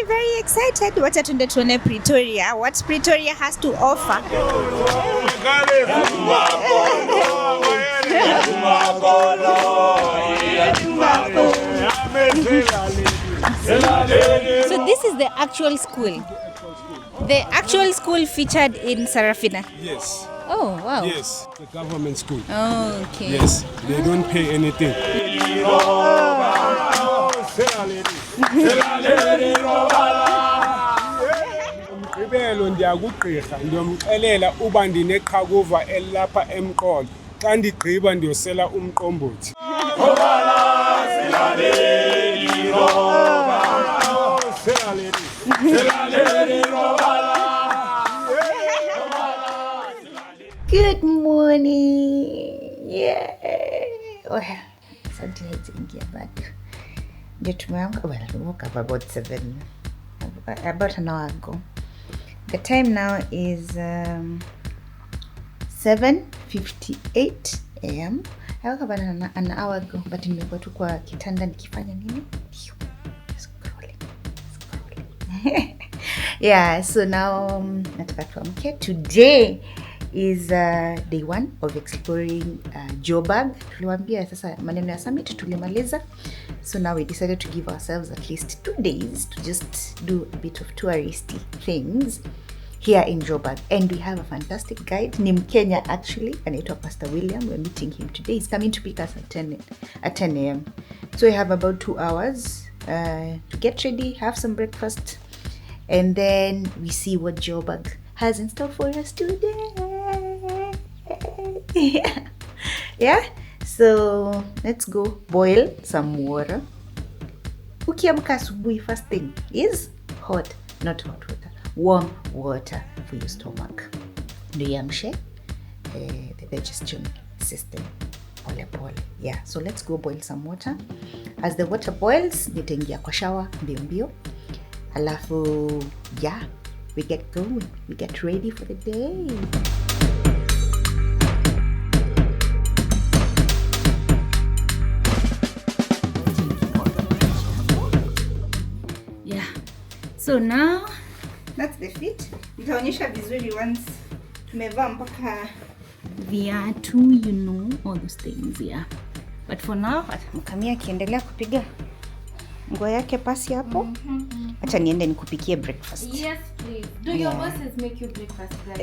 very, very excited. Wacha tunde tuone Pretoria. What Pretoria has to offer. So this is the actual school. The actual school featured in Sarafina. Yes. Oh, wow. Yes, the government school. Oh, okay. Yes, they don't pay anything. Ngibelo ndiyakugqirha ndiyomxelela uba ndineqhakuva elapha emqolo xa ndigqiba ndiyosela umqombothi. Good morning. Yeah. Well, something is in here, but we woke up about 7, about an hour ago. The time now is 7:58 a.m. I woke up an hour ago, but nimekuwa tu kwa kitanda nikifanya nini? Scrolling. Yeah, so now nataka tuamke. Today is day 1 of exploring Joburg. Tuliwaambia sasa maneno ya summit tulimaliza. So now we decided to give ourselves at least 2 days to just do a bit of touristy things here in Joburg. And we have a fantastic guide, ni Mkenya actually, anaitwa Pastor William. We're meeting him today. He's coming to pick us at 10 a.m. So we have about 2 hours to get ready, have some breakfast, and then we see what Joburg has in store for us today. Yeah, so let's go boil some water. Ukiamka asubuhi, first thing is not hot water, warm water for your stomach. Do yamshe the digestion system pole pole. Yeah, so let's go boil some water. As the water boils, nitaingia kwa shower mbio mbio. Alafu yeah, we get going. We get ready for the day. Yeah. So now that's the fit. Nitaonyesha vizuri once tumevaa mpaka viatu, you know, all those things, yeah. But for now, mkamia akiendelea kupiga nguo yake pasi hapo. Acha niende nikupikie breakfast. Yes, please. Do your bosses make you breakfast, guys?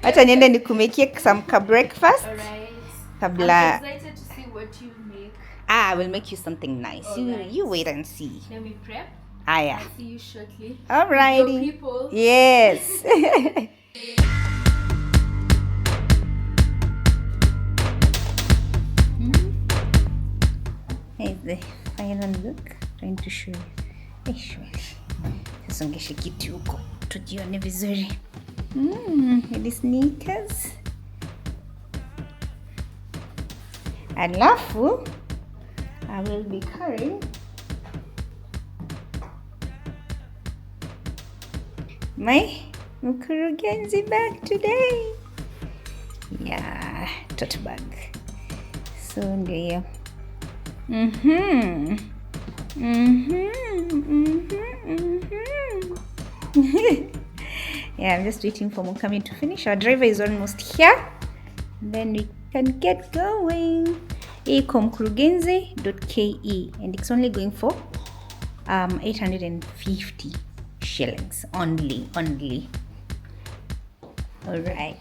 Acha niende nikumekie some breakfast. All right. Kabla. I'm excited to see what you make. I will make you something nice. You wait and see. Let me prep. Yeah. I'll see you shortly. Alrighty. Your people. Yes. Here's the final look. Trying to show you. Songeshe kitu huko tujione vizuri. The sneakers. Alafu I will be carrying my Mkurugenzi bag today. Yeah, tote bag. So ndio. Yeah, I'm just waiting for Mukami to finish. Our driver is almost here. Then we can get going. Mkurugenzi.ke, and it's only going for 850 shillings only. All right.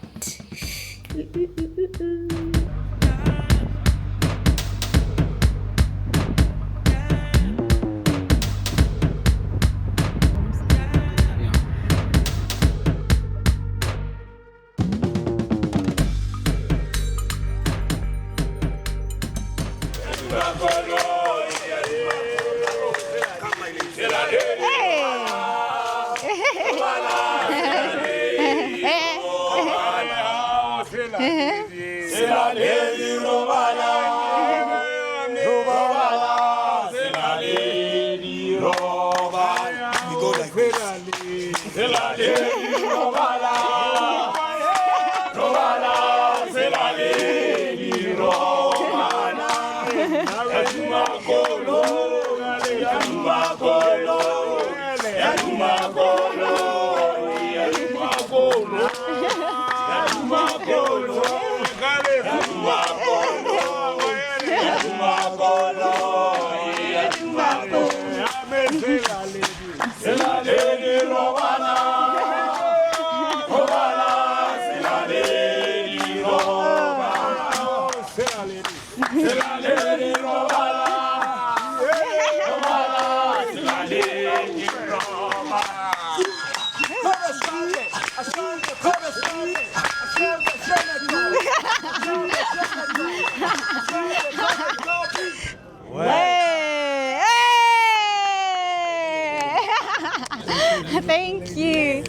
Thank you.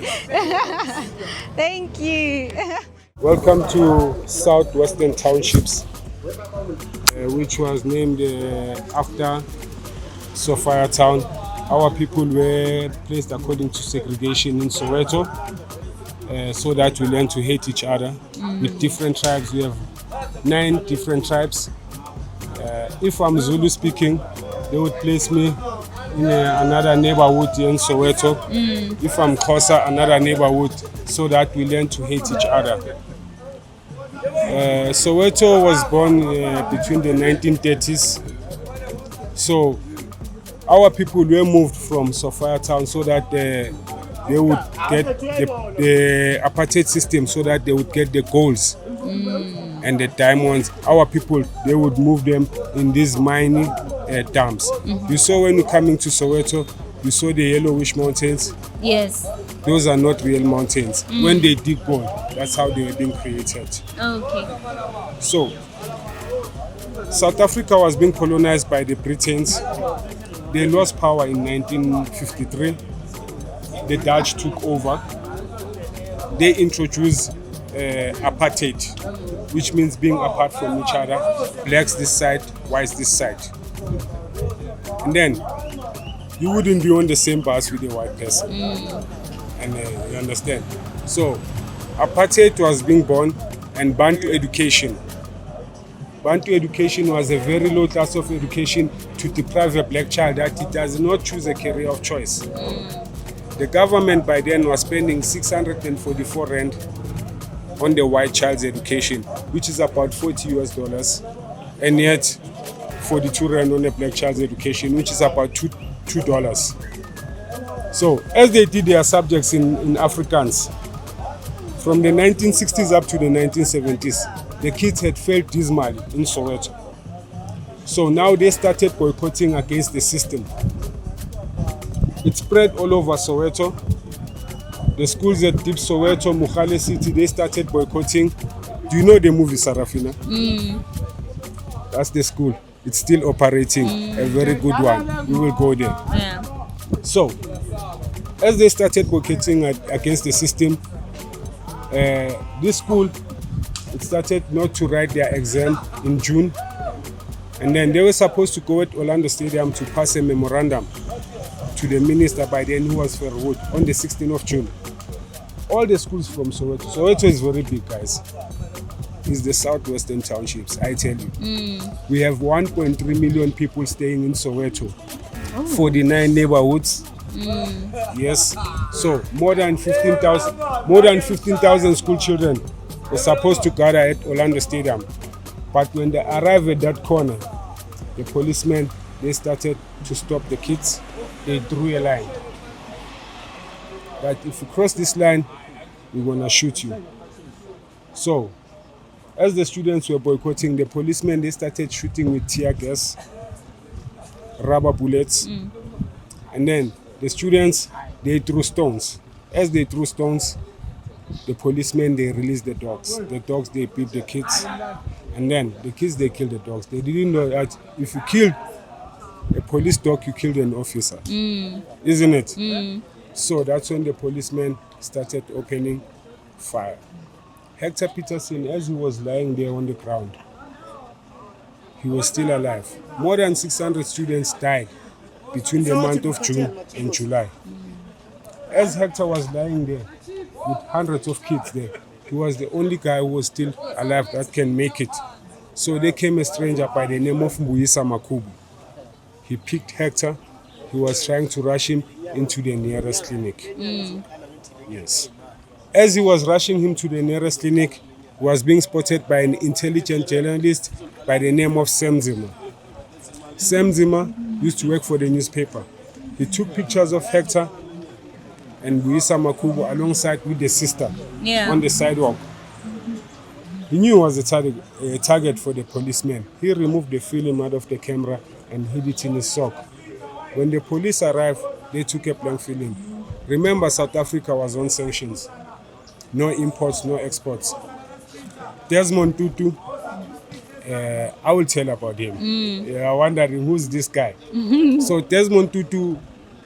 Thank you. Welcome to Southwestern Townships, which was named after Sophia Town. Our people were placed according to segregation in Soweto, so that we learn to hate each other with different tribes. We have 9 different tribes. If I'm Zulu speaking, they would place me in another neighborhood in Soweto. If I'm Xhosa, another neighborhood, so that we learn to hate each other. Soweto was born between the 1930s. So our people were moved from Sophia Town so that they would get the apartheid system, so that they would get the golds and the diamonds. Our people, they would move them in these mining dams. You saw when you coming to Soweto, you saw the yellowish mountains. Yes. Those are not real mountains. When they dig gold, that's how they were being created. Okay. So, South Africa was being colonized by the Britons. They lost power in 1953. The Dutch took over. They introduced apartheid, which means being apart from each other. Blacks this side, whites this side. And then you wouldn't be on the same bus with a white person. And you understand? So apartheid was being born, and Bantu education. Bantu education was a very low class of education to deprive a black child that he does not choose a career of choice. The government by then was spending 644 rand on the white child's education, which is about $40, and yet 42 rand on a black child's education, which is about $2. So as they did their subjects in Afrikaans, from the 1960s up to the 1970s, the kids had failed dismally in Soweto. So now they started boycotting against the system. It spread all over Soweto. The schools at Deep Soweto, Mukhale City, they started boycotting. Do you know the movie Sarafina? That's the school. It's still operating, a very good one. We will go there. Yeah. So, as they started boycotting against the system, this school, it started not to write their exam in June. And then they were supposed to go at Orlando Stadium to pass a memorandum to the minister by then, who was Fairwood, on the 16th of June. All the schools from Soweto. Soweto is very big, guys. It's the Southwestern Townships, I tell you. We have 1.3 million people staying in Soweto. 49 neighborhoods. Yes. So more than 15,000 school children were supposed to gather at Orlando Stadium. But when they arrived at that corner, the policemen, they started to stop the kids. They drew a line that if you cross this line, we're gonna shoot you. So, as the students were boycotting, the policemen, they started shooting with tear gas, rubber bullets, and then the students, they threw stones. As they threw stones, the policemen, they released the dogs. The dogs, they beat the kids, and then the kids, they killed the dogs. They didn't know that if you killed a police dog, you killed an officer, isn't it? So that's when the policemen started opening fire. Hector Peterson, as he was lying there on the ground, he was still alive. More than 600 students died between the month of June and July. As Hector was lying there with hundreds of kids there, he was the only guy who was still alive that can make it. So there came a stranger by the name of Mbuyisa Makubu. He picked Hector. He was trying to rush him into the nearest clinic. Yes. As he was rushing him to the nearest clinic, he was being spotted by an intelligent journalist by the name of Sam Zimmer. Sam Zimmer used to work for the newspaper. He took pictures of Hector and Buisa Makubo alongside with the sister on the sidewalk. He knew he was a target for the policeman. He removed the film out of the camera and hid it in his sock. When the police arrived, they took a blank film. Remember, South Africa was on sanctions. No imports, no exports. Desmond Tutu, I will tell about him. I'm wondering who's this guy. So Desmond Tutu,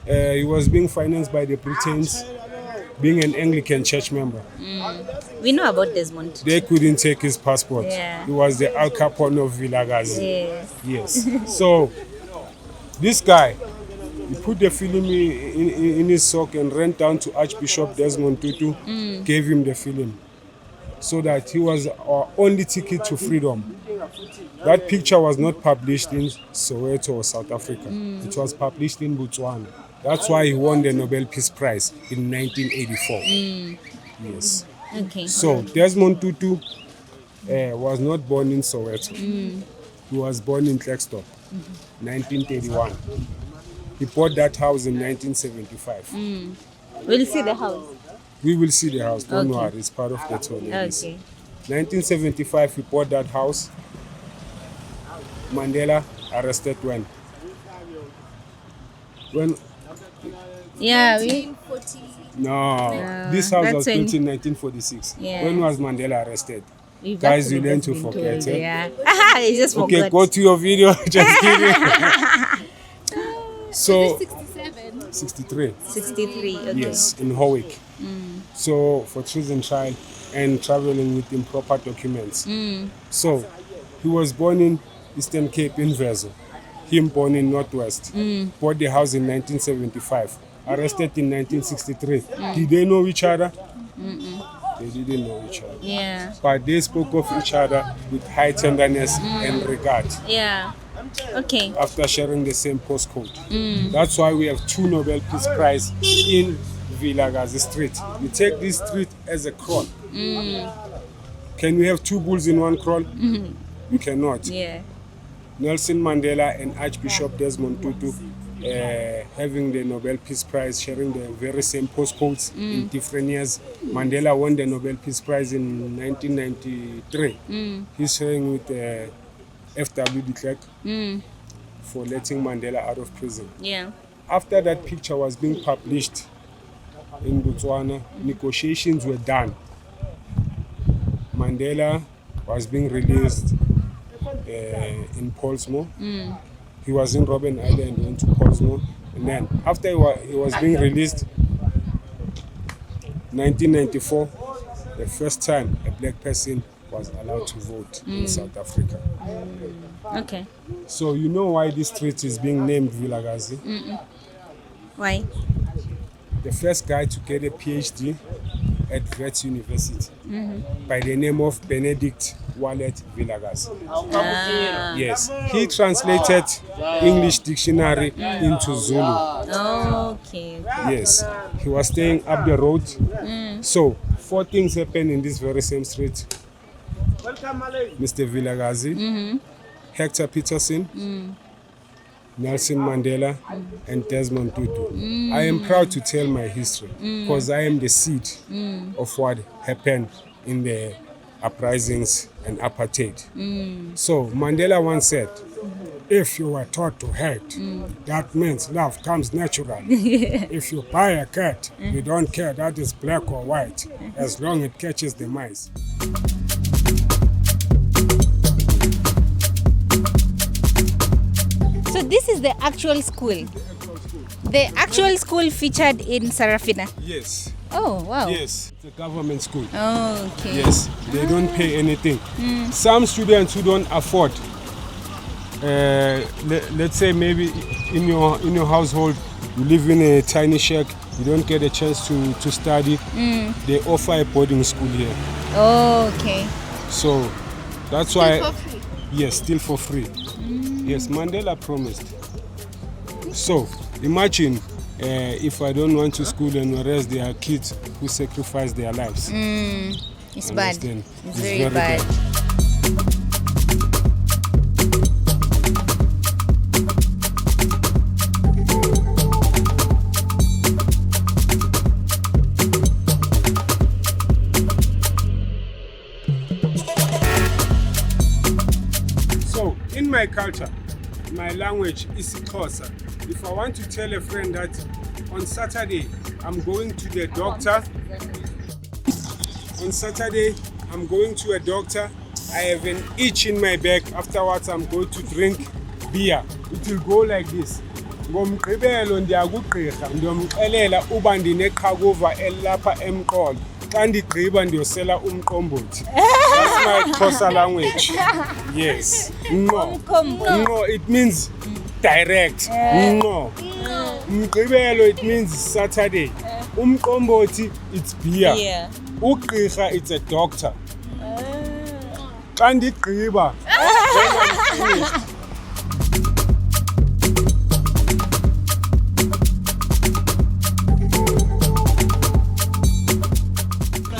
he was being financed by the Britons, being an Anglican church member. We know about Desmond. They couldn't take his passport. Yeah. He was the Al Capone of Vilagazi. Yes. So this guy, he put the film in his sock and ran down to Archbishop Desmond Tutu, gave him the film, so that he was our only ticket to freedom. That picture was not published in Soweto or South Africa. It was published in Botswana. That's why he won the Nobel Peace Prize in 1984. Yes. Okay. So Desmond Tutu was not born in Soweto. He was born in Klerksdorp, 1931. He bought that house in 1975. We'll see the house. We will see the house, don't Okay. worry, it's part of the tour. ladies. Okay. 1975, he bought that house. Mandela arrested when? Yeah, No, this house that's was when- built in 1946. Yeah. When was Mandela arrested? we've Guys, actually you learn just to been forget, told, eh? Yeah. I just Okay, forgot. go to your video. Just kidding. So, 67. 63. 63. Okay. Yes, in Howick. So for children child and traveling with improper documents. So he was born in Eastern Cape in Vezo. Him born in Northwest. Bought the house in 1975. Arrested in 1963. Did they know each other? They didn't know each other. Yeah. But they spoke of each other with high tenderness and regard Yeah. Okay. after sharing the same postcode. That's why we have 2 Nobel Peace Prize in Vilagazi Street. We take this street as a crawl. Can we have 2 bulls in one crawl? We cannot. Yeah. Nelson Mandela and Archbishop Desmond Tutu having the Nobel Peace Prize, sharing the very same postcodes in different years. Mandela won the Nobel Peace Prize in 1993. He's sharing with F.W. de Klerk for letting Mandela out of prison. Yeah. After that picture was being published in Botswana, negotiations were done. Mandela was being released in Portsmouth. He was in Robben Island, went to Portsmouth. And then after he was being released, 1994, the first time a black person was allowed to vote in South Africa. Okay. So you know why this street is being named Vilagazi? Why? The first guy to get a PhD at Wits University by the name of Benedict Wallet Vilagazi. Yes, he translated English dictionary into Zulu. Okay. Yes, he was staying up the road. So 4 things happened in this very same street. Mr. Vilagazi, Hector Peterson, Nelson Mandela, and Desmond Tutu. I am proud to tell my history because I am the seed of what happened in the uprisings and apartheid. So Mandela once said, if you were taught to hate, that means love comes naturally. If you buy a cat, you don't care that is black or white, as long as it catches the mice. So this is the actual school. The actual school featured in Sarafina. Yes, Oh, wow. yes, it's a government school. Oh, okay. Yes, they don't pay anything. Some students who don't afford, let's say maybe in your household, you live in a tiny shack, you don't get a chance to study, they offer a boarding school here. Oh, okay. So that's why, For free. yes, still for free. Yes, Mandela promised. So imagine if I don't want to school and whereas there are kids who sacrifice their lives. It's bad. Understand? It's very bad. my culture, my language is Xhosa. If I want to tell a friend that on Saturday I'm going to the doctor, I have an itch in my back. Afterwards, I'm going to drink beer. It will go like this. Ngomgqibelo ndiyakugqirha ndiyomxelela uba ndineqhakuva elapha emqolo. Xa ndigqiba ndiyosela umqombothi. That's my Xhosa language. Yes. No. No, it means direct. No. Mgqibelo, it means Saturday. Umqombothi, it's beer. Yeah. Ugqirha, it's a doctor. Xa ndigqiba, then I'm finished.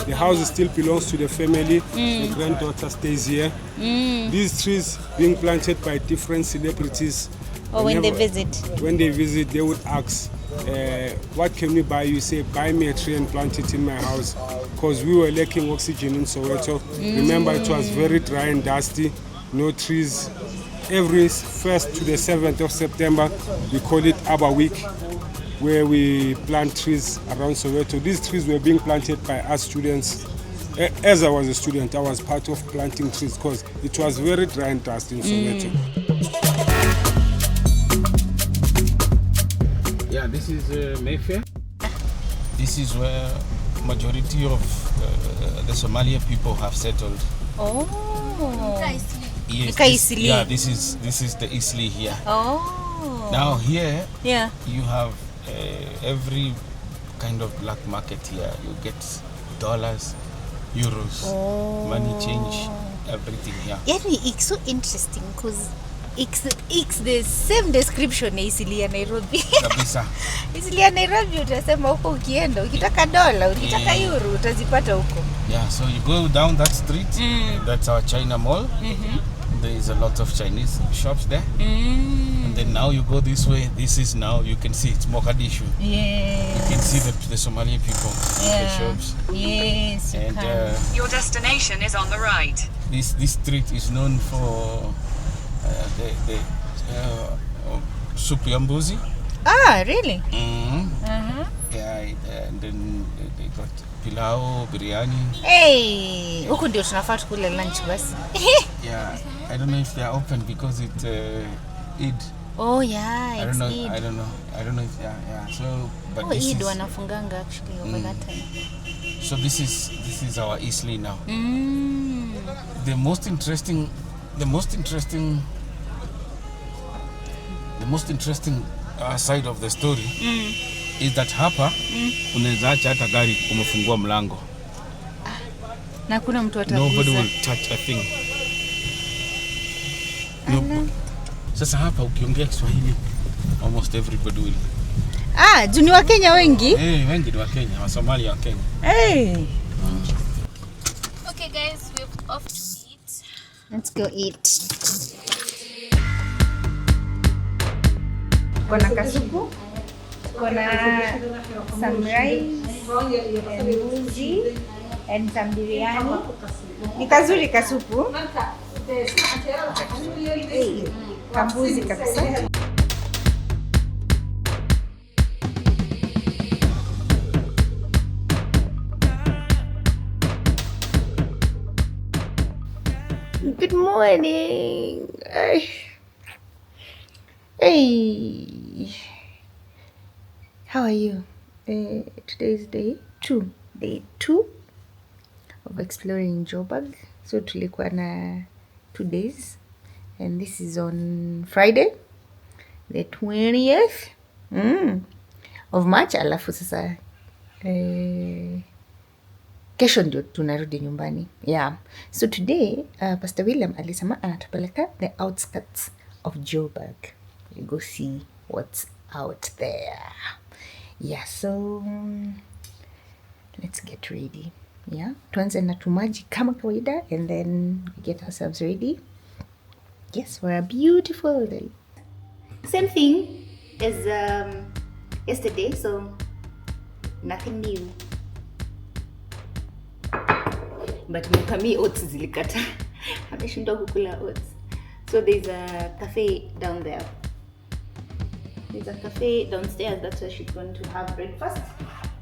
The house still belongs to the family. The granddaughter stays here. These trees being planted by different celebrities. When they visit. When they visit, they would ask, what can we buy? You say, buy me a tree and plant it in my house. Because we were lacking oxygen in Soweto. Remember, it was very dry and dusty, no trees. Every 1st to the 7th of September, we call it Aba Week, where we plant trees around Soweto. These trees were being planted by us students. As I was a student, I was part of planting trees because it was very dry and dusty in Soweto. Yeah, this is Mayfair. This is where majority of the Somali people have settled. Oh. Yes, yeah, this is the Isli here. Oh. Now here, Yeah. you have every kind of black market here. You get dollars, euros, money change, everything here. Yeah, it's so interesting because it's the same description ya Isili ya Nairobi. Kabisa. Isili ya Nairobi utasema huko ukienda, ukitaka dola, ukitaka euro utazipata huko. Yeah, so you go down that street, that's our China Mall. There is a lot of Chinese shops there. And then now you go this way, this is now, you can see it's Mogadishu. Yes. You can see the Somali people in the shops. Yes, you And can. Your destination is on the right. this street is known for the soup yambuzi. Ah, really? Yeah, and then they got pilau, biryani. Hey, huku ndio tunafaa tukule lunch basi. Yeah, I don't know if they are open because it's Eid. Oh yeah, I it's don't know. Eid. I don't know if yeah. So, but Oh, this Eid is wanafunganga actually over that time. so this is our Isli now. The most interesting side of the story is that hapa unaweza acha hata gari umefungua mlango. Na kuna mtu ataguza. Nobody will touch a thing. No. Sasa hapa ukiongea Kiswahili almost everybody will. Ah, juni wa Kenya wengi? Wengi ni wa Kenya, wa Somalia wa Kenya. Okay, guys, we're off to eat. Let's go eat. Kuna kasupu, kuna some rice, and mbuzi, and some biryani. Ni kazuri kasupu. Kambuzi kabisa. Good morning. Hey, how are you? Today is day 2 of exploring Joburg. So tulikuwa na 2 days, and this is on Friday the 20th of March. Alafu sasa kesho ndio tunarudi nyumbani. Yeah. So today Pastor William alisema anatupeleka the outskirts of Joburg. We go see what's out there. Yeah, so let's get ready. Yeah, tuanze na tumaji kama kawaida, and then we get ourselves ready. Yes, for a beautiful day. Same thing as yesterday, so nothing new. But mkami oats zilikata. Ameshindwa kukula oats. So there's a cafe down there. There's a cafe downstairs. That's where she's going to have breakfast.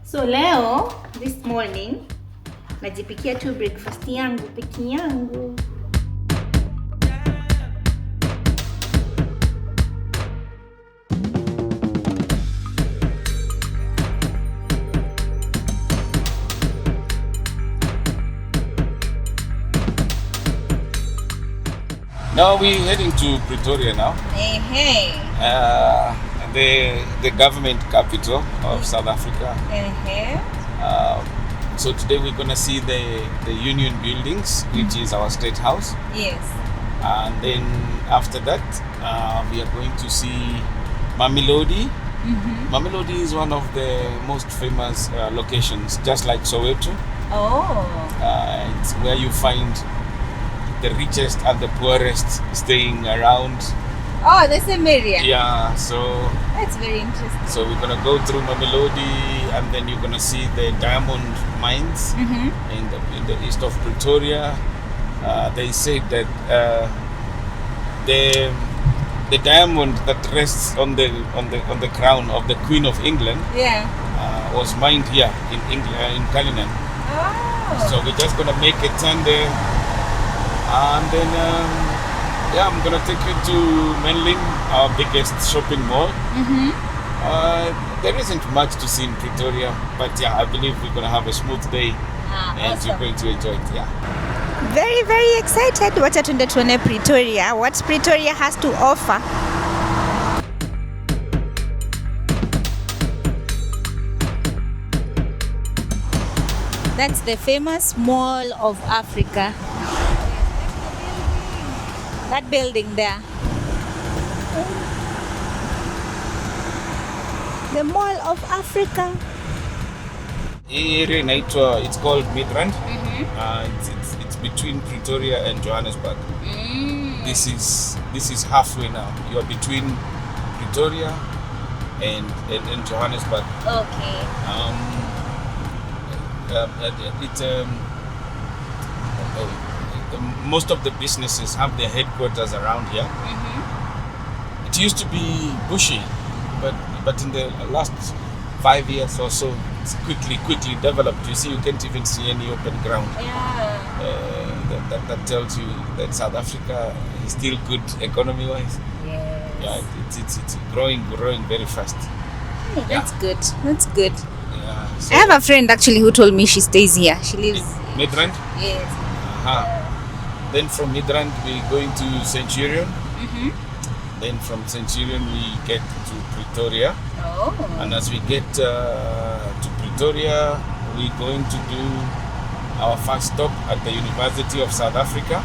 So leo, this morning, najipikia tu breakfast yangu peke yangu. Now we're heading to Pretoria now. Hey. The government capital of South Africa. So today we're gonna see the Union buildings, which is our state house. Yes. And then after that, we are going to see Mamelodi. Mamelodi is one of the most famous locations, just like Soweto. It's where you find the richest and the poorest staying around. Oh, the same area. Yeah, so That's very interesting. so we're gonna go through Mamelodi, and then you're gonna see the diamond mines in the east of Pretoria. They say that the diamond that rests on the crown of the Queen of England Yeah. was mined here in England, in Cullinan. Oh. So we're just gonna make a turn there, and then I'm gonna take you to Menlyn, our biggest shopping mall. There isn't much to see in Pretoria, but I believe we're gonna have a smooth day, and you're going to enjoy it. Very, very excited. Wacha tuende tuone Pretoria. What Pretoria has to offer. That's the famous Mall of Africa. That building there. The Mall of Africa. Hii area inaitwa, it's called Midrand. It's between Pretoria and Johannesburg. This is halfway now. You are between Pretoria and Johannesburg. Okay. Most of the businesses have their headquarters around here. It used to be bushy, but in the last 5 years or so, it's quickly developed. You see, you can't even see any open ground. That tells you that South Africa is still good economy-wise. Yes. Yeah, it's growing very fast. Hey, that's good. That's good. Yeah, so I have a friend actually who told me she stays here. She lives. Midrand. Yes. Then from Midrand we're going to Centurion. Then from Centurion we get to Pretoria. Oh. And as we get to Pretoria, we're going to do our first stop at the University of South Africa.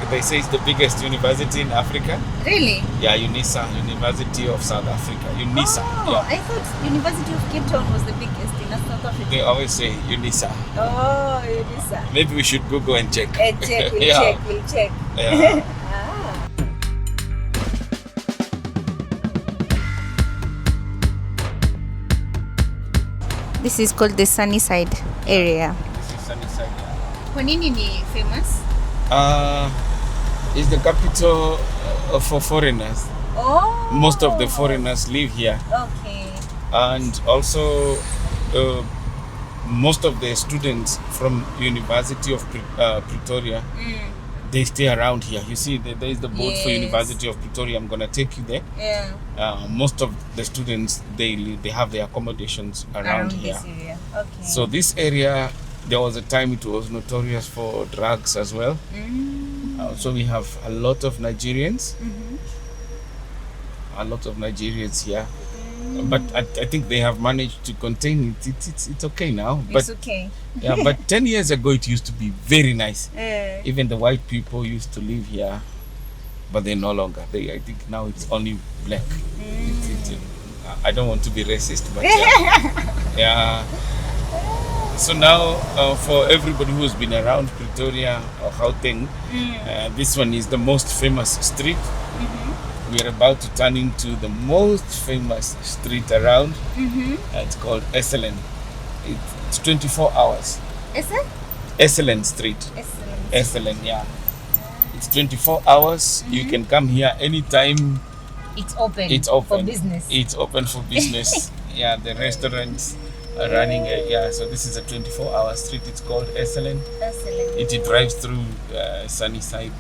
They say it's the biggest university in Africa. Really? Yeah, UNISA, University of South Africa. UNISA. Oh, Yeah. I thought University of Cape Town was the biggest in South Africa. They always say UNISA. Oh, UNISA. Maybe we should Google and check. Check, we'll Yeah. we'll check. Yeah. This is called the Sunnyside area. This is Sunnyside. Kwa nini ni famous? It's the capital for foreigners. Oh. Most of the foreigners live here, Okay. and also most of the students from University of Pretoria, they stay around here. You see, there is the board for Yes. University of Pretoria. I'm gonna take you there. Yeah. Most of the students they have their accommodations around here. this area. Okay. So this area, there was a time it was notorious for drugs as well. So we have a lot of Nigerians. A lot of Nigerians here. But I think they have managed to contain it. It's okay now. But it's okay. yeah, but 10 years ago it used to be very nice. Yeah. Even the white people used to live here, but they're no longer. I think now it's only black. I don't want to be racist, but yeah. So now, for everybody who's been around Pretoria or Gauteng, this one is the most famous street. We are about to turn into the most famous street around. It's called Esselen. It's 24 hours. Is it? Esselen Street. Excellent. Excellent, yeah. It's 24 hours. You can come here anytime. It's open. It's open for business. It's open for business. Yeah, the restaurants are running. Yeah, so this is a 24-hour street. It's called Excellent. Excellent. It drives through Sunnyside.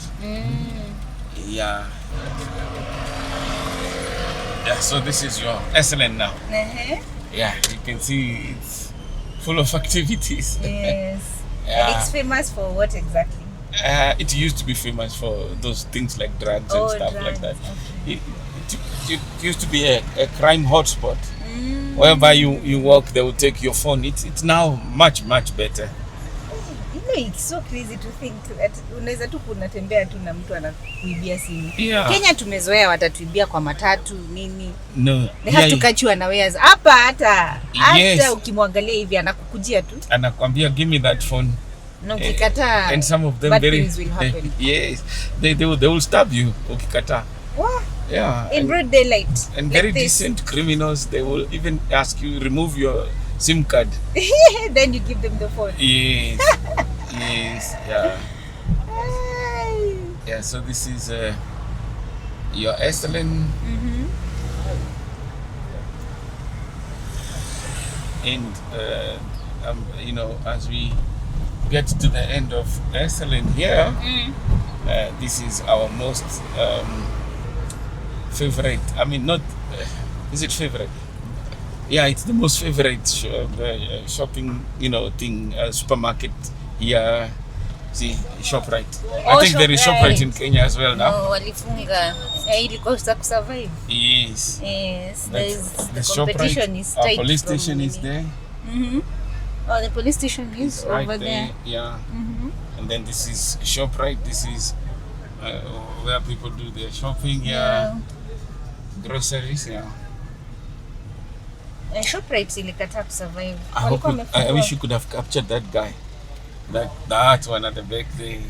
Yeah. Yeah, so this is your Excellent now. Yeah, you can see it's full of activities. Yes. Yeah. And it's famous for what exactly? It used to be famous for those things like drugs and stuff like that. Okay. It used to be a crime hotspot. Wherever you walk, they will take your phone. It's now much better. You know, it's so crazy to think that unaweza tu kunatembea tu na mtu anakuibia simu. Yeah. Kenya tumezoea watatuibia kwa matatu nini. No. They have to catch you unawares. Hapa hata ukimwangalia hivi anakukujia tu. Anakwambia give me that phone. Na ukikataa, and some of them bad very things will happen. yes, they will stab you ukikataa. Wow. Yeah. In broad daylight. And like very this. decent criminals, they will even ask you remove your SIM card. Then you give them the phone. Yes. Yes. Yeah. Yeah. So this is your Excellent. And you know, as we get to the end of Excellent here, this is our most favorite. I mean, not is it favorite? Yeah, it's the most favorite shopping, you know, thing, supermarket here. See, ShopRite. I think there is ShopRite in Kenya as well now. No, walifunga. Ilikuwa survive. Yes. Yes. The ShopRite. competition is Our tight. police station is there. Oh, the police station is Right over there. Yeah. And then this is ShopRite. This is where people do their shopping. Yeah. Groceries. Yeah. ShopRite ilikataa survive. I wish you could have captured that guy. That one at the back there.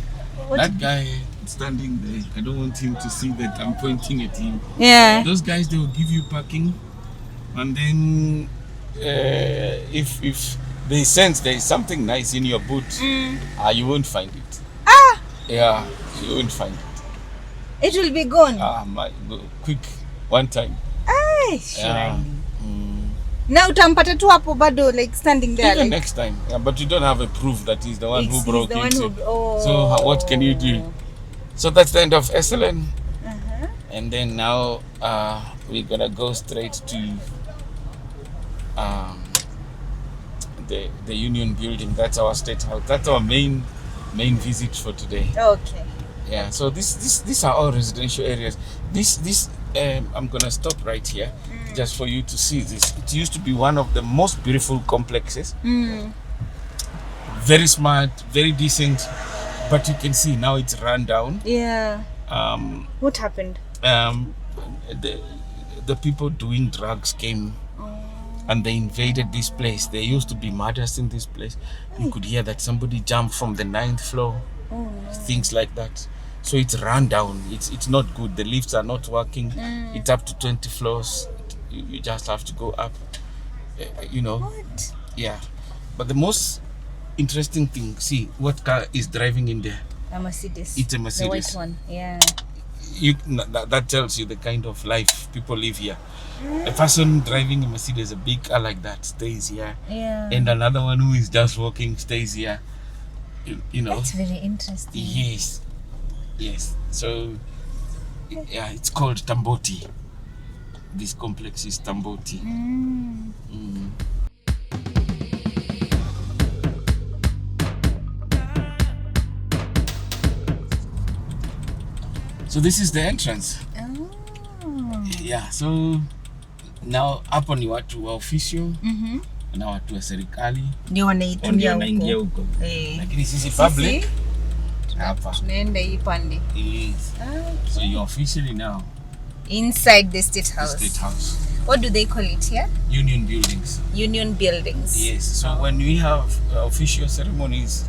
That guy standing there. I don't want him to see that I'm pointing at him. Yeah. Those guys, they will give you parking, and then if they sense there is something nice in your boot, you won't find it. Yeah, you won't find it. It will be gone. Quick, one time. Yeah. Now utampata tu hapo bado like standing there. Even like, next time. Yeah, but you don't have a proof that he's the one who broke it. Oh. So what can you do? So that's the end of Excellent. And then now we're gonna go straight to the Union Building. That's our state house. That's our main visit for today. Okay. Yeah. So these are all residential areas. This I'm gonna stop right here just for you to see this. It used to be one of the most beautiful complexes. Very smart, very decent, but you can see now it's run down. Yeah. What happened? The people doing drugs came and they invaded this place. There used to be murders in this place. You could hear that somebody jumped from the 9th floor. Things like that. So it's run down. It's not good. The lifts are not working. It's up to 20 floors. You just have to go up. You know. What? Yeah. But the most interesting thing, see what car is driving in there. A Mercedes. It's a Mercedes. The white one. Yeah. That tells you the kind of life people live here. A person driving a Mercedes, a big car like that, stays here. Yeah. And another one who is just walking stays here. You know. That's very interesting. Yes. Yes. So, yeah, it's called Tamboti. This complex is Tamboti. So this is the entrance. Yeah, so now hapo ni watu wa official na watu wa serikali Ndio wanaitumia wanaingia huko. Lakini sisi public hapa tunaenda hii pande. Yes. So you're officially now inside the State House. The State House. What do they call it here? Union Buildings. Union Buildings. Yes. So when we have official ceremonies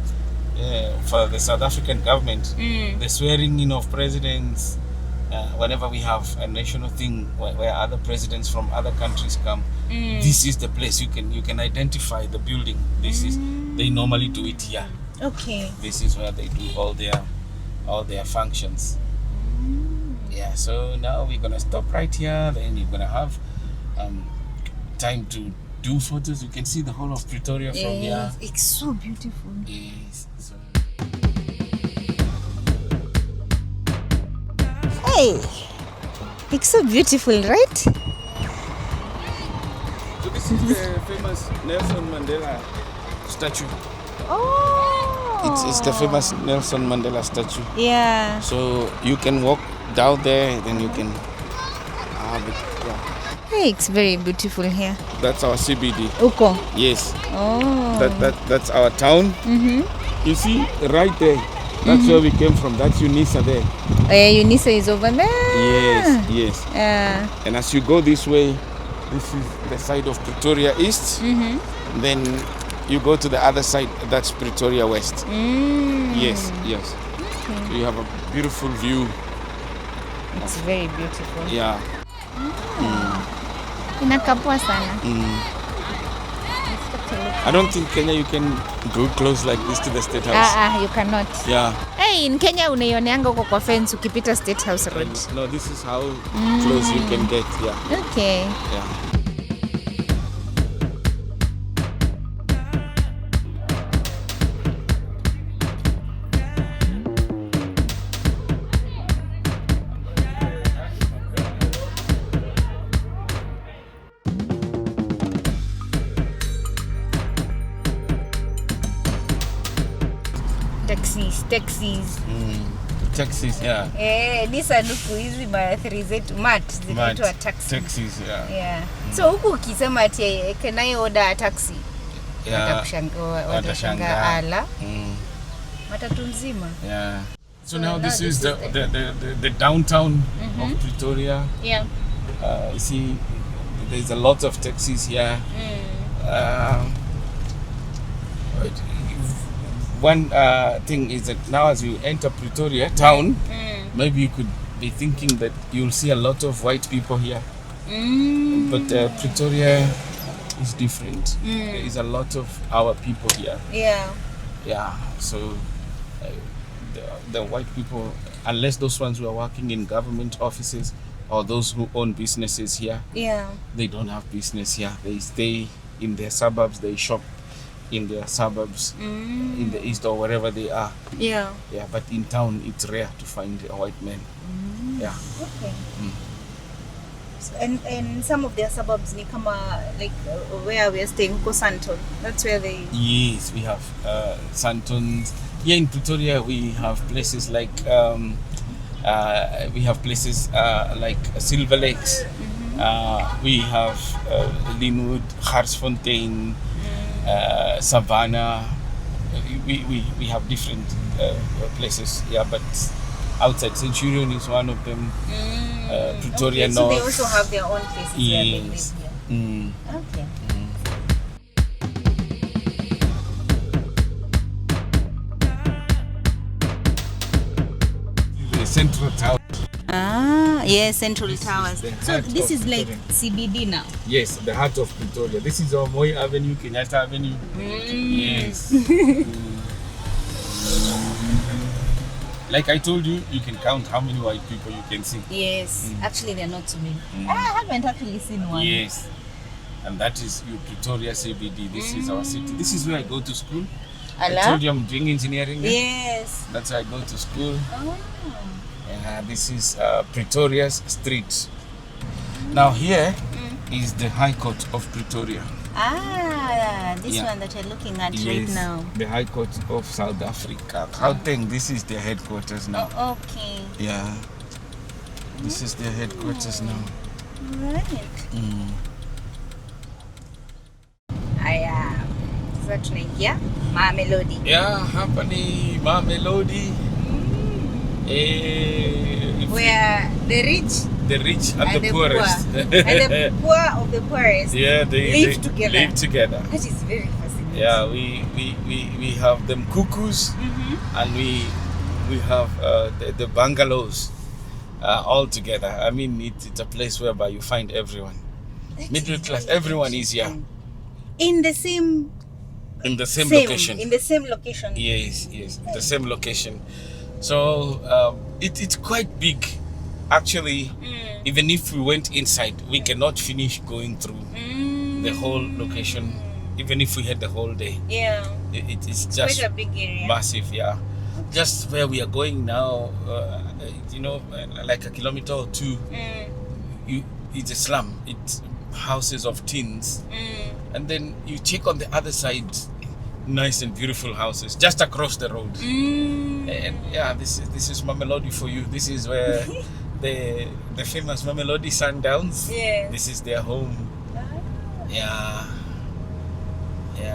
for the South African government, the swearing in of presidents, whenever we have a national thing where other presidents from other countries come, this is the place you can identify the building. This is, they normally do it here. Okay. This is where they do all their functions. Yeah, so now we're gonna stop right here. Then you're gonna have time to do photos. You can see the whole of Pretoria from here. It's so beautiful. Yes. So Hey, it's so beautiful, right? So this is the famous Nelson Mandela statue. Oh. It's the famous Nelson Mandela statue. Yeah. So you can walk down there, then you can have it. Yeah. Hey, it's very beautiful here. That's our CBD. Uko. Yes. Oh. That's our town. You see right there. That's where we came from. That's Unisa there. Unisa is over there. Yes. Yeah. And as you go this way, this is the side of Pretoria East. Then you go to the other side. That's Pretoria West. Yes. Okay. So you have a beautiful view. It's very beautiful. Yeah. Inakapua sana. I don't think Kenya you can go close like this to the State House. You cannot. Yeah. Hey, in Kenya unaioneanga huko kwa fence ukipita State House Road. No, this is how close you can get. Yeah. Okay. Yeah. Taxis, yeah. Ni sanduku hizi ma 3 zetu mat zinaitwa taxi. Taxis, yeah. Yeah. So huku ukisema ati can I order a taxi? Yeah. Watashangaa ala. Matatu nzima. Yeah. So now this is the downtown of Pretoria. Yeah. You see there's a lot of taxis here. One thing is that now as you enter Pretoria town, maybe you could be thinking that you'll see a lot of white people here. But Pretoria is different. There is a lot of our people here. Yeah. So the white people, unless those ones who are working in government offices or those who own businesses here, they don't have business here. They stay in their suburbs, they shop in their suburbs, in the east or wherever they are. Yeah, but in town it's rare to find a white man. Yeah. Okay. So, and some of their suburbs ni kama like where we are staying, huko Santon. That's where they. Yes, we have Santons. Here in Pretoria we have places like like Silver Lakes. We have Linwood, Garsfontein, Savannah. We have different places. Yeah, but outside Centurion is one of them. Pretoria okay, North. So they also have their own places where they live here. Okay. The Central Tower. Yes, Central Towers. So this is like CBD now? Yes, the heart of Pretoria. This is our Moi Avenue, Kenyatta Avenue. Yes. Like I told you, you can count how many white people you can see. Yes, actually they're not too many. I haven't actually seen one. Yes, and that is your Pretoria CBD. This is our city. This is where I go to school. I told you I'm doing engineering. Yes. That's where I go to school. This is Pretoria's street. Now here is the High Court of Pretoria. This one that you're looking at right now. The High Court of South Africa. Gauteng, this is their headquarters now. Oh, okay. Yeah. This is their headquarters now. Right. Sasa tunaingia Mamelodi. Yeah, hapa ni Mamelodi. Where the rich and the poorest. And the poor of the poorest they live together. Live together. That is very fascinating. Yeah, we have them cuckoos, and we have the bungalows all together. I mean, it's a place whereby you find everyone. Middle class, everyone is here. In the same in the same location. In the same location. Yes, the same location. So it's quite big. Actually, even if we went inside, we cannot finish going through the whole location, even if we had the whole day. Yeah. It is It's just quite a big area. massive, yeah. Just where we are going now, like a kilometer or two, it's a slum. It's houses of tins. And then you check on the other side, nice and beautiful houses just across the road. And yeah, this is Mamelodi for you. This is where the famous Mamelodi Sundowns. Yes. This is their home. Yeah.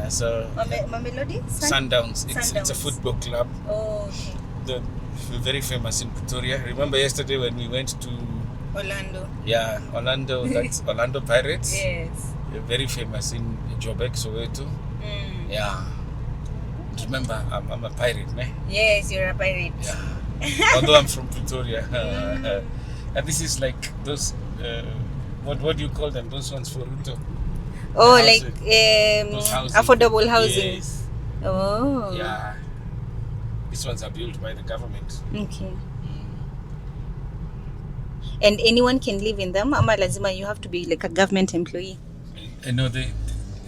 So Mamelodi Sundowns. It's a Sundowns. football club. Oh, okay. The very famous in Pretoria. Remember yesterday when we went to Orlando? That's Orlando Pirates. Yes. They're very famous in Joburg, Soweto. Yeah. Remember, I'm a pirate, ne? Yes, you're a pirate. Yeah. Although I'm from Pretoria. And this is like those, what do you call them? Those ones for Ruto. Oh, The like houses. Those housing. affordable housing. Yes. Oh. Yeah. These ones are built by the government. Okay. And anyone can live in them? Ama lazima you have to be like a government employee. No,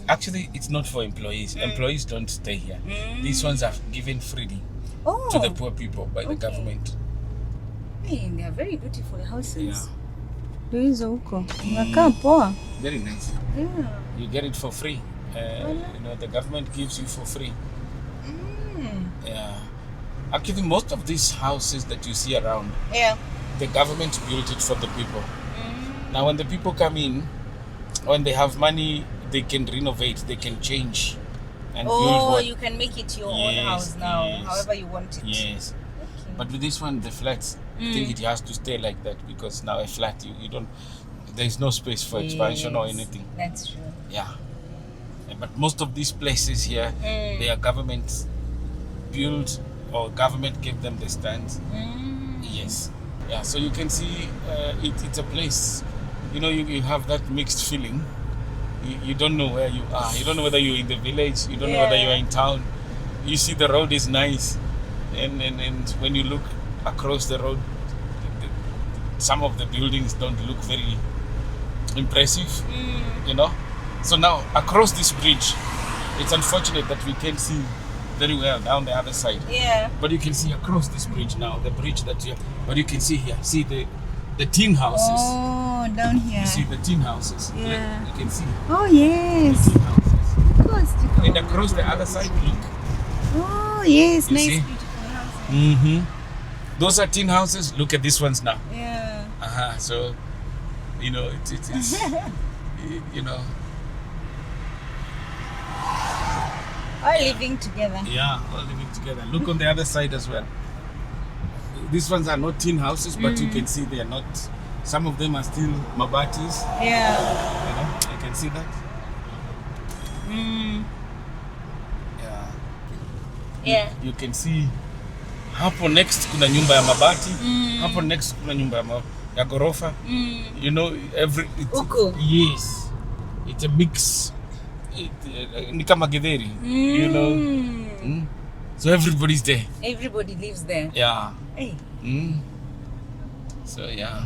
actually it's not for employees. Employees don't stay here. These ones are given freely to the poor people by the government. Hey, they are very beautiful houses. Yeah. Ndio hizo huko. Inakaa poa. Very nice. Yeah. You get it for free. The government gives you for free. Yeah. Actually, most of these houses that you see around, the government built it for the people. Now, when the people come in, when they have money, they can renovate, they can change, and build what. You can make it your own house now, however you want it. Yes. Okay. But with this one, the flats, I think it has to stay like that because now a flat, you don't. There is no space for expansion or anything. That's true. Yeah. But most of these places here, they are government built or government gave them the stands. Yes. Yeah. So you can see it's a place. You have that mixed feeling. You don't know where you are. You don't know whether you're in the village. You don't know whether you're in town. You see the road is nice, and when you look across the road, some of the buildings don't look very impressive. So now across this bridge, it's unfortunate that we can't see very well down the other side. Yeah. But you can see across this bridge now, the bridge but you can see here. See the tin houses. Oh, down here. You see the tin houses. Yeah. You can see Oh, yes. the tin houses. Of course. And across the other side, look. Oh, yes. You Nice, see? beautiful houses. Those are tin houses. Look at these ones now. Yeah. So, it's All living together. Yeah, all living together. Look on the other side as well. These ones are not tin houses, but you can see they are not. Some of them are still mabatis. Yeah. You can see that. Yeah. You can see. Hapo next kuna nyumba ya mabati. Hapo next kuna nyumba ya gorofa. Uko. Yes. It's a mix. Ni kama githeri. So everybody's there. Everybody lives there. Yeah. Hey. So yeah.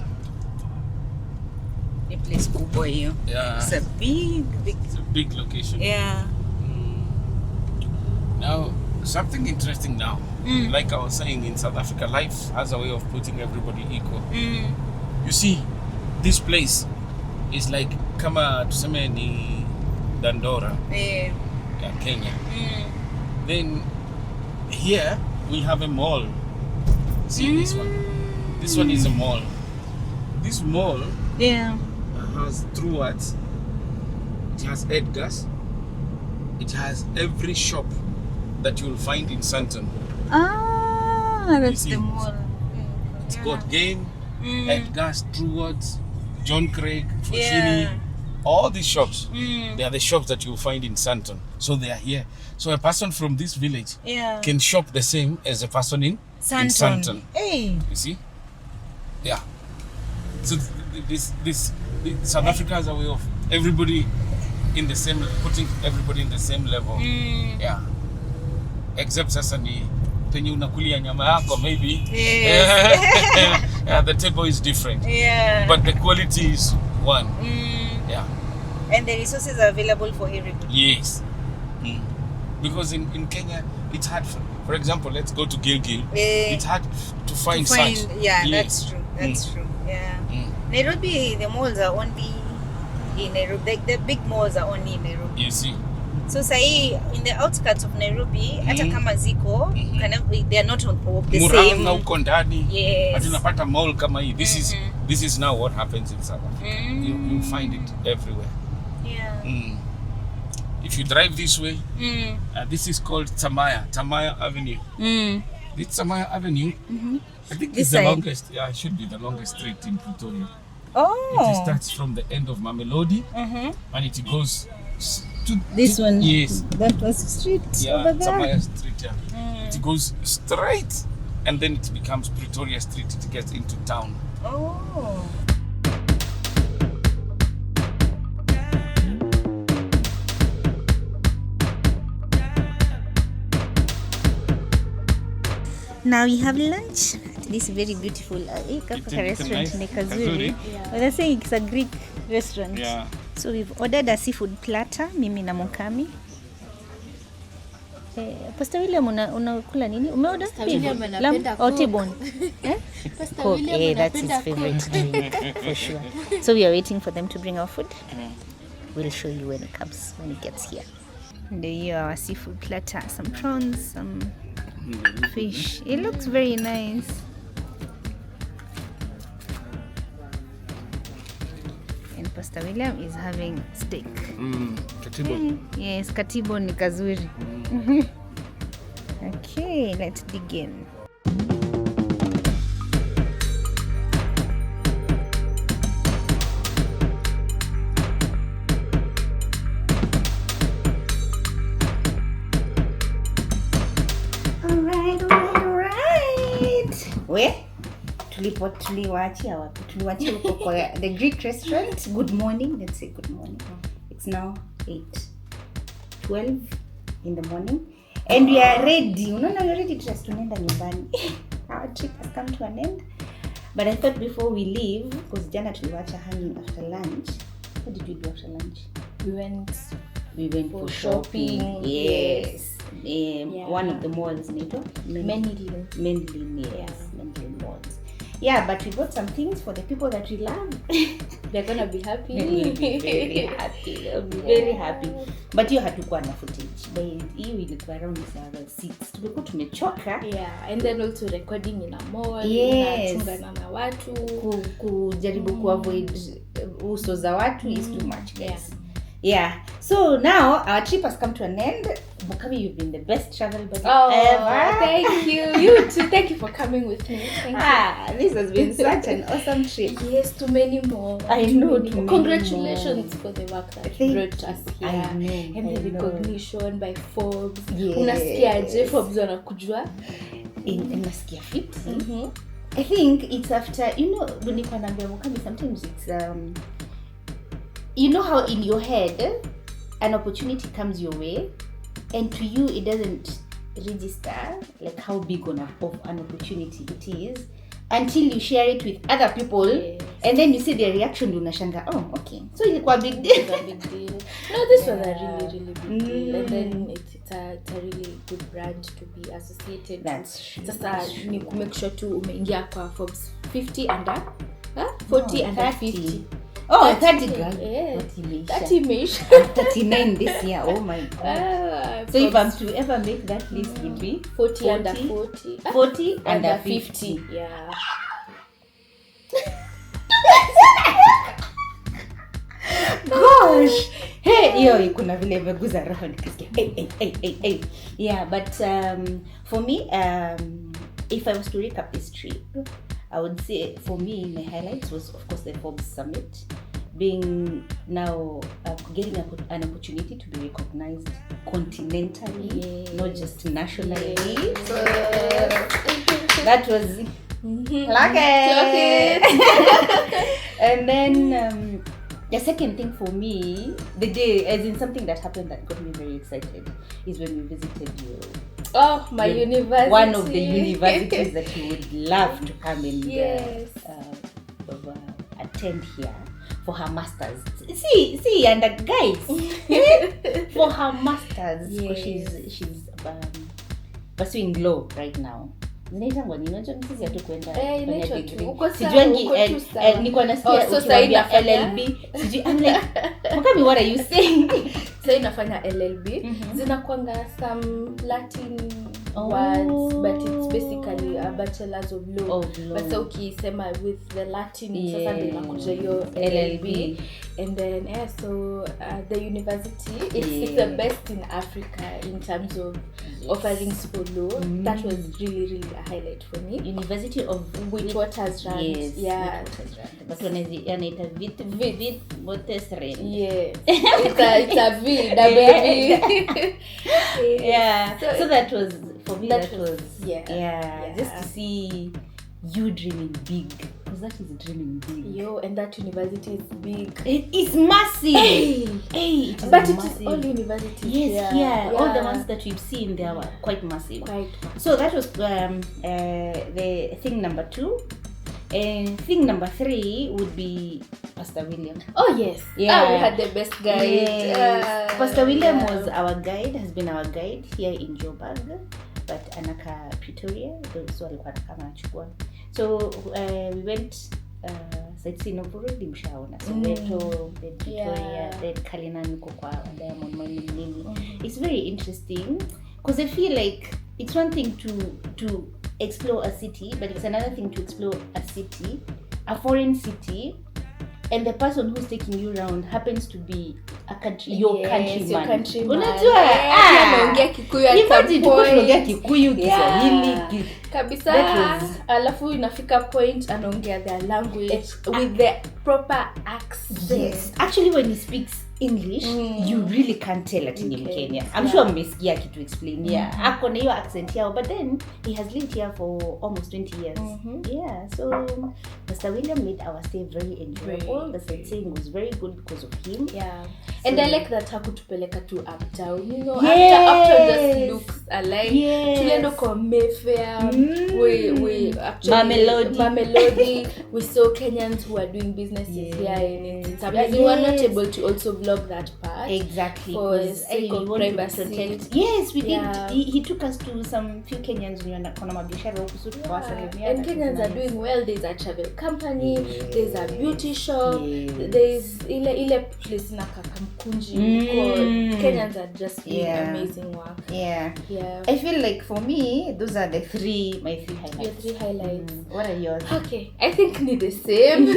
A place kubwa hiyo. Yeah. It's a big. It's a big location. Yeah. Now, something interesting now. Like I was saying, in South Africa, life has a way of putting everybody equal. You see, this place is like kama tuseme ni Dandora, Kenya. Then here we have a mall. See this one? This one is a mall. This mall has Truworths. It has Edgar's. It has every shop that you will find in Sandton. That's the mall. It's got Game, Edgar's, Truworths, John Craig, Foschini. All these shops, they are the shops that you will find in Sandton. So they are here. So a person from this village can shop the same as a person in Sandton. Hey. You see? Yeah. So this South Africa has a way of everybody in the same, putting everybody in the same level. Yeah. Except sasa ni penye unakulia nyama yako maybe. Yeah, the table is different. Yeah. But the quality is one. Yeah. And the resources are available for everybody. Yes. Because in Kenya, it's hard. For example, let's go to Gilgil. It's hard to find such. Yeah, yes. that's true. That's true. Yeah. Nairobi, the malls are only in Nairobi. Like the big malls are only in Nairobi. You see. So say in the outskirts of Nairobi, hata kama ziko, they are not of the same. Murang'a uko ndani. Yes. Ati unapata mall kama hii. This is now what happens in South Africa. You find it everywhere. Yeah. If you drive this way, this is called Tamaya Avenue. This Tamaya Avenue, I think it's the longest. Yeah, it should be the longest street in Pretoria. Oh. It starts from the end of Mamelodi, and it goes to this one. Yes. That was street over there. Tamaya Street. Yeah. It goes straight, and then it becomes Pretoria Street. It gets into town. Oh. Now we have lunch at this very beautiful restaurant ni kazuri. They're saying it's a Greek restaurant. Yeah. So we've ordered a seafood platter, mimi na Mukami. Pastor William unakula nini? Umeorder? Lamb or T-bone? Pork. That's his favorite for sure. So we are waiting for them to bring our food. We'll show you when it gets here. And here our seafood platter, some prawns, some fish. It looks very nice. And Pastor William is having steak. Katibo. Yes, katibo ni kazuri. Okay, let's dig in. Tuliwaachia wapi? Tuliwaachia huko kwa the Greek restaurant. Good morning. Let's say good morning. It's now 8:12 in the morning and we are ready. Unaona, we are ready to tunaenda nyumbani. Our trip has come to an end. But I thought before we leave, because jana tuliwacha hanging after lunch. What did we do after lunch? We went for shopping. Yes. One of the malls, Menlyn. Yes. Menlyn malls. Yeah, but we bought some things for the people that we love. They're gonna be happy. They'll be very happy. They'll be very happy. But you had to go on a footage. But you ilikuwa around 6. Tulikuwa tumechoka. Yeah, and then also recording in a mall. Yes. Unachungana na watu. Kujaribu kuavoid uso za watu is too much, guys. Yeah. So now our trip has come to an end. Mukami, you've been the best travel buddy ever. Thank you. You too. Thank you for coming with me. Thank you. This has been such an awesome trip. Yes, to many more. I know. To many Congratulations for the work that brought us here. I know. And the recognition by Forbes. Yes. Unasikiaje Forbes wanakujua? Nasikia fit. I think it's after, when you can Mukami, sometimes it's you know how in your head an opportunity comes your way and to you it doesn't register like how big of an opportunity it is until you share it with other people. Yes. And then you see their reaction, unashanga, oh okay, so ilikuwa big deal. No, this was a really big deal. And then it's a really good brand to be associated. That's true. Sasa ni kumake sure tu umeingia kwa Forbes 50 under 40 under 50. Oh, 30 girl. Yeah. 30 imeisha. 39 this year. Oh my god. So if I'm to ever make that list, it would be 40 under 40. 40 under 50. Yeah. Gosh. Hey, hiyo kuna vile imeguza roho nikisikia. Hey. Yeah, but for me, if I was to recap this trip, I would say for me my highlights was of course the Forbes Summit, being now getting an opportunity to be recognized continentally, not just nationally. That was like it. And then The second thing for me, the day, as in something that happened that got me very excited, is when we visited you. Oh, my university. One of the universities that you would love to come and attend here for her masters. See, and guys, for her masters, because she's pursuing law right now. Zinaitangwa nini? Unajua sisi hatu kwenda kwenye degree. Sijuangi niko nasikia ukiwaambia LLB. I'm like, Mkami, what are you saying? So inafanya LLB. Zinakuanga some Latin words, but it's basically a bachelor's of law. But so ukisema with the Latin, sasa ndio inakuja hiyo LLB. And then so the university is the best in Africa in terms of offerings for law. That was really a highlight for me. University of Witwatersrand. Yes, yeah. But when anaita Witwatersrand. Yes. It's a V, W. Yeah. So that was for me. That was yeah. Just to see you dreaming big, because that is dreaming big. Yo, and that university is big. It's massive. Hey, it is but massive. It is all universities. Yes, yeah. All the ones that we've seen, they were quite massive. So that was the thing number 2. And thing number 3 would be Pastor William. Oh yes, we had the best guide. Yes. Pastor William was our guide, has been our guide here in Joburg, but anaka Pretoria, so alikuwa kama anachukua. So we went sightseeing of already mshaona. So Weto, then Pretoria, then Kalina niko kwa Diamond Mine. It's very interesting because I feel like it's one thing to explore a city, but it's another thing to explore a city, a foreign city, and the person who's taking you around happens to be a country, your countryman. Unajua anaongea Kikuyu at some point. Kikuyu, Kiswahili, kabisa. Alafu inafika point anaongea their language with the proper accent. Yes. Actually, when he speaks English, you really can't tell at in Kenya. I'm sure mmesikia kitu explain here. Ako na hiyo accent yao, but then he has lived here for almost 20 years. Yeah, so Mr. William made our stay very enjoyable. The sightseeing was very good because of him. Yeah. So, and I like that hakutupeleka to uptown. You know, uptown just looks alike. Tulienda kwa Mayfair. We actually Mamelodi. We saw Kenyans who are doing businesses here in Zimbabwe. We were not able to also vlog that part. Exactly. For sake of privacy. Yes, we did. He took us to some few Kenyans who are kona mabiashara huku suri kwa salimia. And Kenyans are doing well. There's a travel company. There's a beauty shop. There's ile place na Kakamkunji. Kenyans are just doing amazing work. Yeah. I feel like for me, those are my 3 highlights. Your 3 highlights. What are yours? Okay, I think need the same.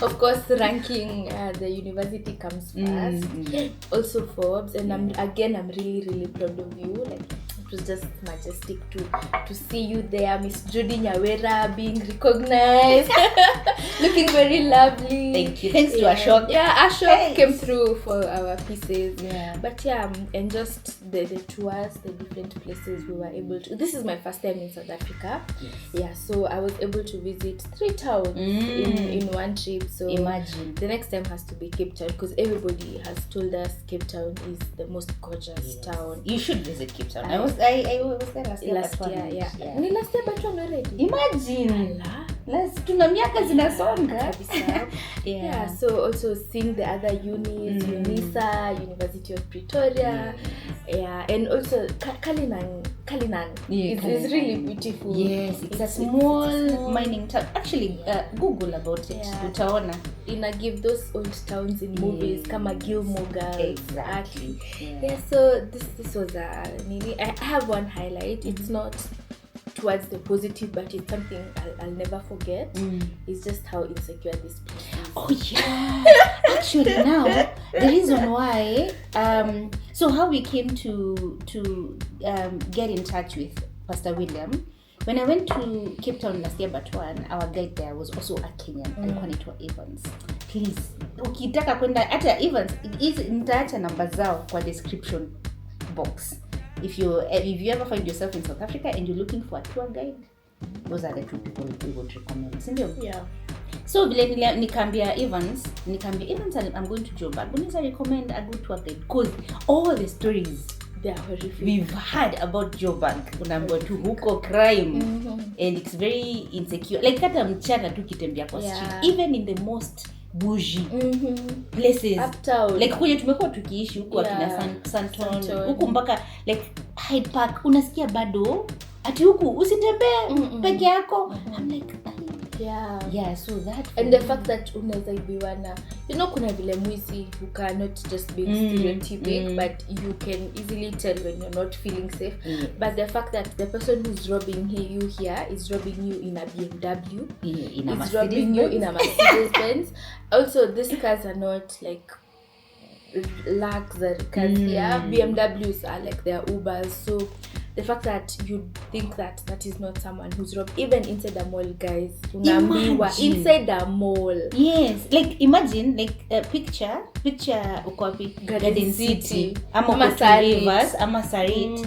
Of course, ranking the university comes first. Also Forbes, and I'm really proud of you. Like, it was just majestic to see you there, Miss Judy Nyawira, being recognized, looking very lovely. Thank you. Thanks to Ashok. Yeah, Ashok came through for our pieces. Yeah. But and just the tours, the different places we were able to. This is my first time in South Africa. Yes. Yeah, so I was able to visit 3 towns in one trip. So imagine the next time has to be Cape Town, because everybody has told us Cape Town is the most gorgeous town. You should visit Cape Town. I was there last year. Last year, but already. Imagine. Tuna miaka zinasonga kabisa. Yeah, so also seeing the other unis, UNISA, University of Pretoria. Yeah, and also Kalinan is really beautiful. Yes, it's a small mining town. Actually, Google about it. Utaona. Give those old towns in movies kama Gilmore Girls. Exactly. Yeah, so this was I have one highlight. It's not towards the positive, but it's something I'll never forget. It's just how insecure this place is. Oh yeah. Actually, now the reason why so how we came to get in touch with Pastor William, when I went to Cape Town last year, but our guide there was also a Kenyan. Alikuwa anaitwa Evans. Please, ukitaka kwenda hata Evans, nitaacha namba zao kwa description box. If you ever find yourself in South Africa and you're looking for a tour guide, those are the 2 people we would recommend. Yeah. So vile nikaambia Evans I'm going to Joburg. Unaweza recommend a good tour guide because all the stories they are horrific. We've heard about Joburg. Unaambiwa tu huko crime and it's very insecure. Like hata mchana tu kitembea kwa street, even in the most bougie places uptown, like kwenye tumekuwa tukiishi huko akina Santon huko mpaka like Hyde Park, unasikia bado ati huku usitembee peke yako. I'm like so that and the fact that unaweza ibiwa na kuna vile mwizi who cannot just be stereotypic but you can easily tell when you're not feeling safe. But the fact that the person who's robbing you here is robbing you in a BMW, is robbing you in a Mercedes Benz. Also these cars are not like luxury cars here. BMWs are like their Ubers. So the fact that you think that is not someone who's robbed, even inside the mall, guys. Inside the mall. Yes, like imagine like picture ukwapi Garden City ama Rivers ama Sarit.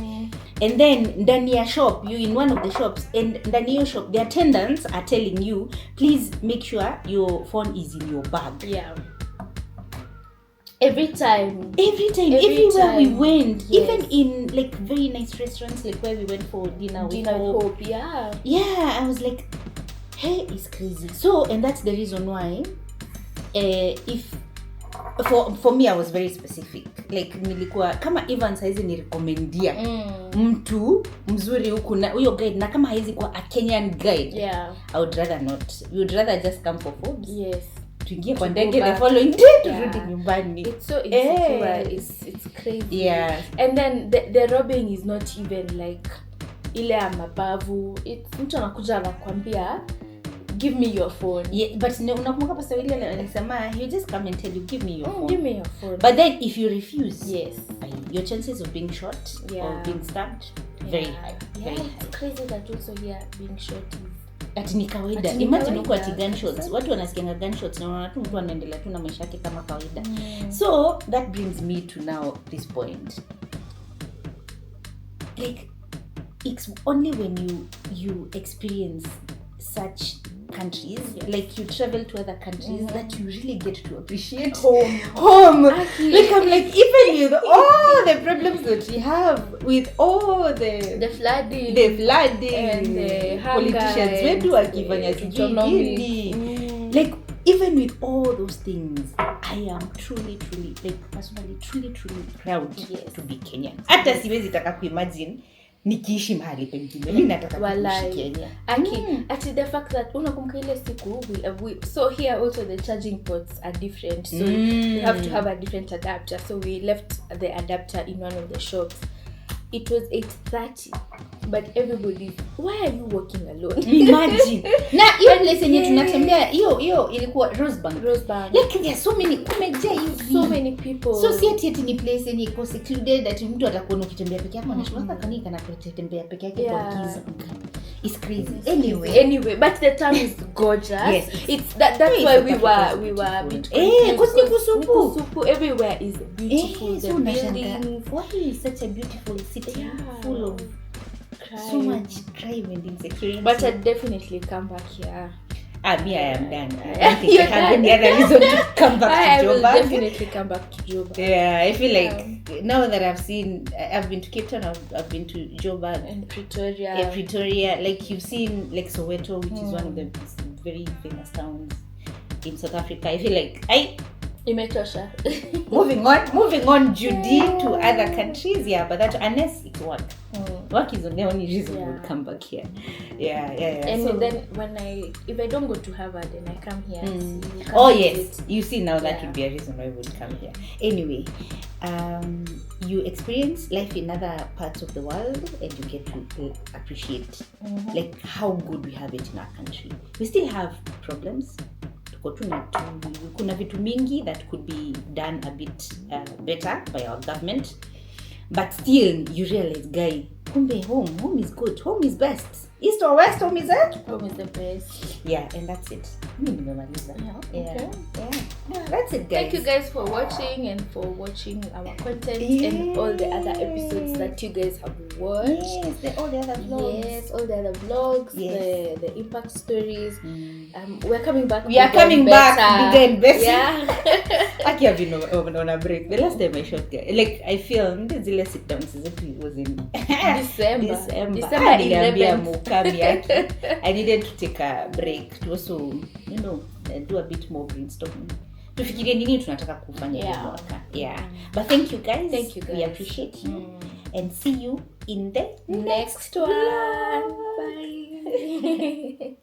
And then ndani ya shop, you in one of the shops, and ndani your shop the attendants are telling you, please make sure your phone is in your bag. Every time everywhere we went, even in like very nice restaurants, like where we went for dinner with Hope. I was like, hey, it's crazy. So and that's the reason why if for me I was very specific, like nilikuwa kama Evans haizi ni recomendia mtu mzuri huku na huyo guide, na kama haizi kwa a Kenyan guide, I would rather not. We would rather just come for food. Tuingie kwa ndege the following day turudi nyumbani. It's so insecure. It's crazy. And then the robbing is not even like ile ya mabavu. It's mtu anakuja anakuambia give me your phone. But unakumbuka pasa ile alisema you just come and tell you give me your phone. Give me your phone. But then if you refuse, your chances of being shot or being stabbed very high. Very high. It's crazy that also here being shot is ati ni kawaida. Imagine uko ati gunshots. Watu wanasikia gunshots na wanaona tu mtu anaendelea tu na maisha yake kama kawaida. So that brings me to now this point. Like it's only when you experience such countries, like you travel to other countries, that you really get to appreciate home. Like I'm like, even with all the problems that we have, with all the flooding and the politicians wetu wakifanya sijui, like even with all those things, I am truly like personally truly proud to be Kenyan. Hata siwezi taka kuimagine nikiishi mahali pengine. Mimi nataka kuishi Kenya. Actually the fact that unakumbuka ile siku so here also the charging ports are different, so you have to have a different adapter. So we left the adapter in one of the shops. It was 8:30, but everybody, why are you walking alone? Imagine. Na hiyo place yenye tunatembea hiyo ilikuwa Rosebank. Like there are so many people. So si ati ni place yenye iko secluded that mtu atakuona ukitembea peke yako na shida kani kana kutembea peke yake kwa giza. It's crazy. Anyway, but the town is gorgeous. It's that's why we were a bit kusupu. Everywhere is beautiful. The buildings. Why is such a beautiful city full of crime. So much crime and insecurity? But I'd definitely come back here. I am done. I don't think I have any other reason to come back to Joburg. I will definitely come back to Joburg. I feel like now that I've been to Cape Town, I've been to Joburg and Pretoria. Yeah, Pretoria. Like you've seen like Soweto, which is one of the very famous towns in South Africa. I feel like Imetosha. moving on Judy to other countries, but that unless it's work. Work is the only reason I would come back here. And so, then if I don't go to Harvard and I come here, you see now that would be a reason why I would come here. Anyway, you experience life in other parts of the world and you get to appreciate like how good we have it in our country. We still have problems. Kuna vitu mingi that could be done a bit better by our government, but still you realize, guy, kumbe home is good, home is best. East or west, home is it? Home is the best. Yeah, and that's it. Nimemaliza. Yeah, okay. Yeah, that's it, guys. Thank you guys for watching and for watching our content and all the other episodes that you guys have watched. Yes, all the other vlogs. Yes, all the other vlogs, Yes. the impact stories. We're coming back. We are bigger coming and back better. bigger and better. Yeah. Aki have been on a break. The last time I shot, like I filmed the sit downs was in December Niliambia 11th. Mukami Aki. I needed to take a break to also, do a bit more brainstorming. Tufikirie nini tunataka kufanya hii mwaka. Yeah. But thank you guys. We appreciate you. And see you in the Next one. Bye.